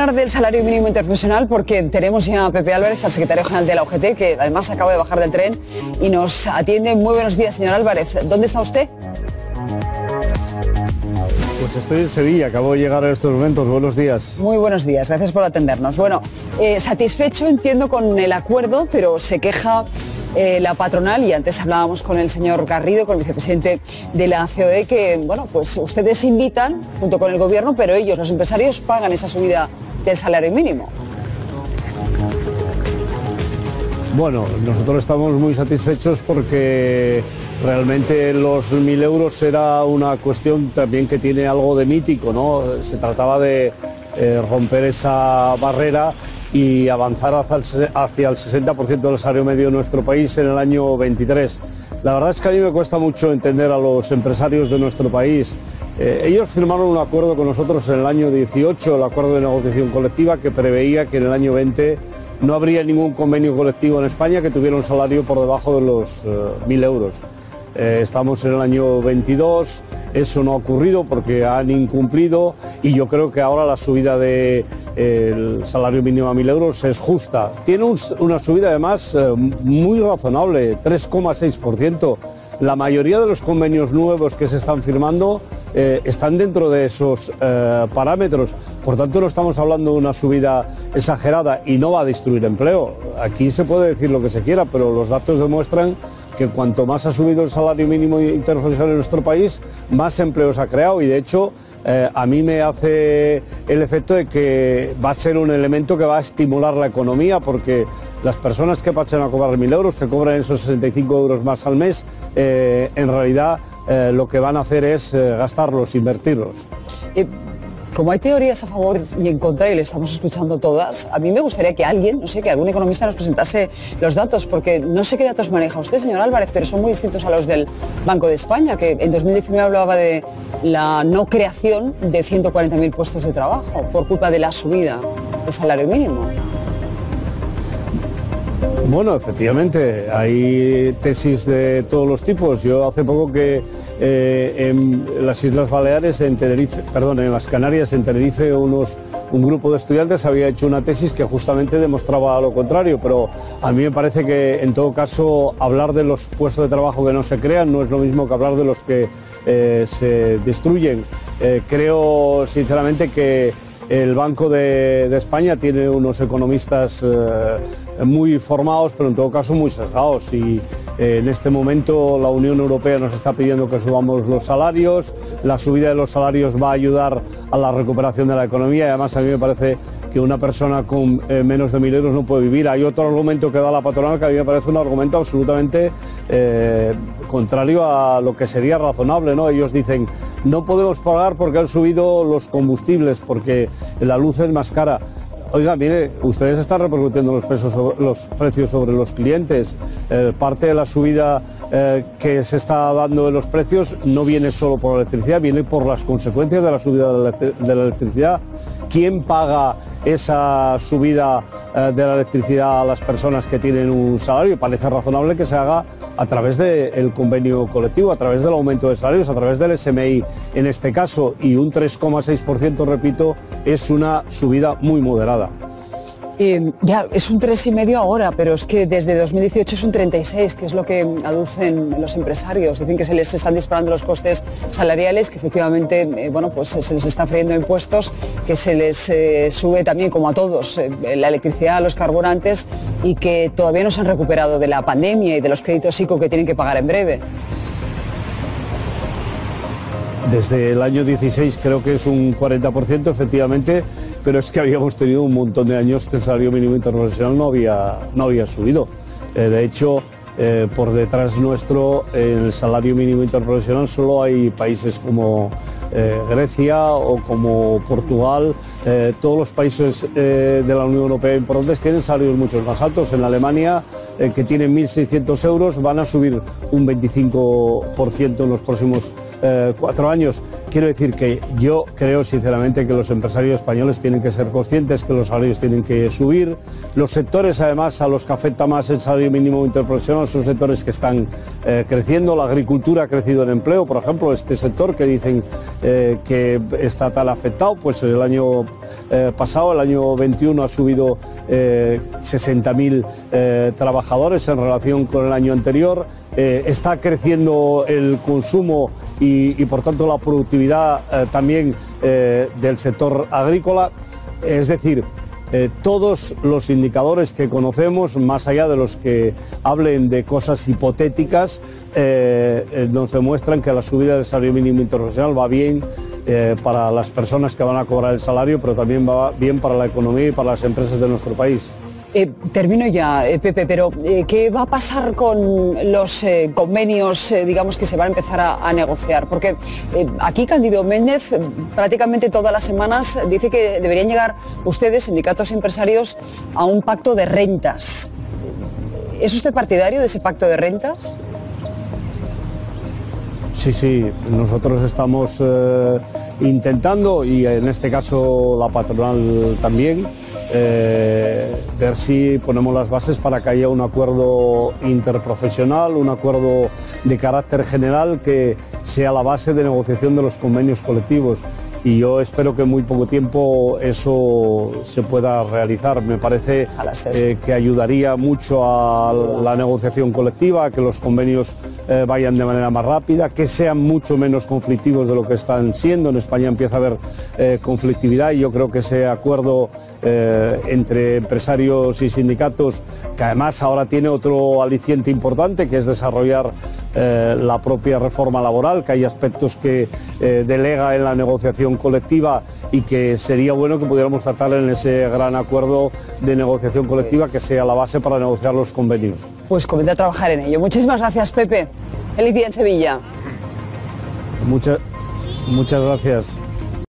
hablar del salario mínimo interprofesional porque tenemos ya a Pepe Álvarez, al secretario general de la UGT, que además acaba de bajar del tren y nos atiende. Muy buenos días, señor Álvarez. ¿Dónde está usted? Pues estoy en Sevilla, acabo de llegar en estos momentos. Buenos días. Muy buenos días, gracias por atendernos. Bueno, satisfecho, entiendo, con el acuerdo, pero se queja la patronal, y antes hablábamos con el señor Garrido, con el vicepresidente de la COE, que, bueno, pues ustedes invitan junto con el gobierno, pero ellos, los empresarios, pagan esa subida del salario mínimo. Bueno, nosotros estamos muy satisfechos porque realmente los 1.000 euros era una cuestión también que tiene algo de mítico, ¿no? Se trataba de romper esa barrera y avanzar hacia el 60% del salario medio de nuestro país en el año 23. La verdad es que a mí me cuesta mucho entender a los empresarios de nuestro país. Ellos firmaron un acuerdo con nosotros en el año 18, el acuerdo de negociación colectiva, que preveía que en el año 20 no habría ningún convenio colectivo en España que tuviera un salario por debajo de los 1.000 euros. Estamos en el año 22, eso no ha ocurrido porque han incumplido, y yo creo que ahora la subida del salario mínimo a 1.000 euros es justa. Tiene una subida además muy razonable, 3,6%. La mayoría de los convenios nuevos que se están firmando están dentro de esos parámetros. Por tanto, no estamos hablando de una subida exagerada y no va a destruir empleo. Aquí se puede decir lo que se quiera, pero los datos demuestran que cuanto más ha subido el salario mínimo interprofesional en nuestro país, más empleos ha creado, y de hecho a mí me hace el efecto de que va a ser un elemento que va a estimular la economía, porque las personas que pasen a cobrar 1.000 euros, que cobran esos 65 euros más al mes, en realidad lo que van a hacer es gastarlos, invertirlos. Como hay teorías a favor y en contra, y le estamos escuchando todas, a mí me gustaría que alguien, no sé, que algún economista nos presentase los datos, porque no sé qué datos maneja usted, señor Álvarez, pero son muy distintos a los del Banco de España, que en 2019 hablaba de la no creación de 140.000 puestos de trabajo por culpa de la subida del salario mínimo. Bueno, efectivamente, hay tesis de todos los tipos. Yo hace poco que en las Islas Baleares, en las Canarias, en Tenerife, un grupo de estudiantes había hecho una tesis que justamente demostraba lo contrario, pero a mí me parece que en todo caso hablar de los puestos de trabajo que no se crean no es lo mismo que hablar de los que se destruyen. Creo sinceramente que el Banco de España tiene unos economistas muy formados, pero en todo caso muy sesgados, y en este momento la Unión Europea nos está pidiendo que subamos los salarios. La subida de los salarios va a ayudar a la recuperación de la economía, y además a mí me parece que una persona con menos de 1.000 euros no puede vivir. Hay otro argumento que da la patronal que a mí me parece un argumento absolutamente contrario a lo que sería razonable, ¿no? Ellos dicen, no podemos pagar porque han subido los combustibles, porque la luz es más cara. Oiga, mire, ustedes están repercutiendo los precios sobre los clientes. Parte de la subida que se está dando en los precios no viene solo por la electricidad, viene por las consecuencias de la subida de la electricidad. ¿Quién paga esa subida de la electricidad a las personas que tienen un salario? Parece razonable que se haga a través del convenio colectivo, a través del aumento de salarios, a través del SMI en este caso, y un 3,6%, repito, es una subida muy moderada. Ya, es un 3,5 ahora, pero es que desde 2018 es un 36, que es lo que aducen los empresarios. Dicen que se les están disparando los costes salariales, que efectivamente bueno, pues se les está friendo impuestos, que se les sube también, como a todos, la electricidad, los carburantes, y que todavía no se han recuperado de la pandemia y de los créditos ICO que tienen que pagar en breve. Desde el año 16 creo que es un 40%, efectivamente, pero es que habíamos tenido un montón de años que el salario mínimo interprofesional no había subido. De hecho, por detrás nuestro, en el salario mínimo interprofesional solo hay países como Grecia o como Portugal. Todos los países de la Unión Europea importantes tienen salarios mucho más altos. En Alemania, que tienen 1.600 euros, van a subir un 25% en los próximos 4 años. Quiero decir que yo creo sinceramente que los empresarios españoles tienen que ser conscientes que los salarios tienen que subir. Los sectores además a los que afecta más el salario mínimo interprofesional son sectores que están creciendo. La agricultura ha crecido en empleo, por ejemplo, este sector que dicen que está tan afectado. Pues el año pasado, el año 21, ha subido 60.000 trabajadores en relación con el año anterior. Está creciendo el consumo y por tanto la productividad también del sector agrícola. Es decir, todos los indicadores que conocemos, más allá de los que hablen de cosas hipotéticas, nos demuestran que la subida del salario mínimo interprofesional va bien para las personas que van a cobrar el salario, pero también va bien para la economía y para las empresas de nuestro país. Termino ya, Pepe, pero ¿qué va a pasar con los convenios, digamos, que se van a empezar a negociar? Porque aquí Cándido Méndez prácticamente todas las semanas dice que deberían llegar ustedes, sindicatos y empresarios, a un pacto de rentas. ¿Es usted partidario de ese pacto de rentas? Sí, nosotros estamos intentando, y en este caso la patronal también, ver si ponemos las bases para que haya un acuerdo interprofesional, un acuerdo de carácter general que sea la base de negociación de los convenios colectivos. Y yo espero que en muy poco tiempo eso se pueda realizar. Me parece que ayudaría mucho a la negociación colectiva, a que los convenios vayan de manera más rápida, que sean mucho menos conflictivos de lo que están siendo. En España empieza a haber conflictividad y yo creo que ese acuerdo entre empresarios y sindicatos, que además ahora tiene otro aliciente importante, que es desarrollar la propia reforma laboral, que hay aspectos que delega en la negociación colectiva y que sería bueno que pudiéramos tratar en ese gran acuerdo de negociación colectiva que sea la base para negociar los convenios. Pues comienza a trabajar en ello. Muchísimas gracias, Pepe. Feliz día en Sevilla. Muchas gracias.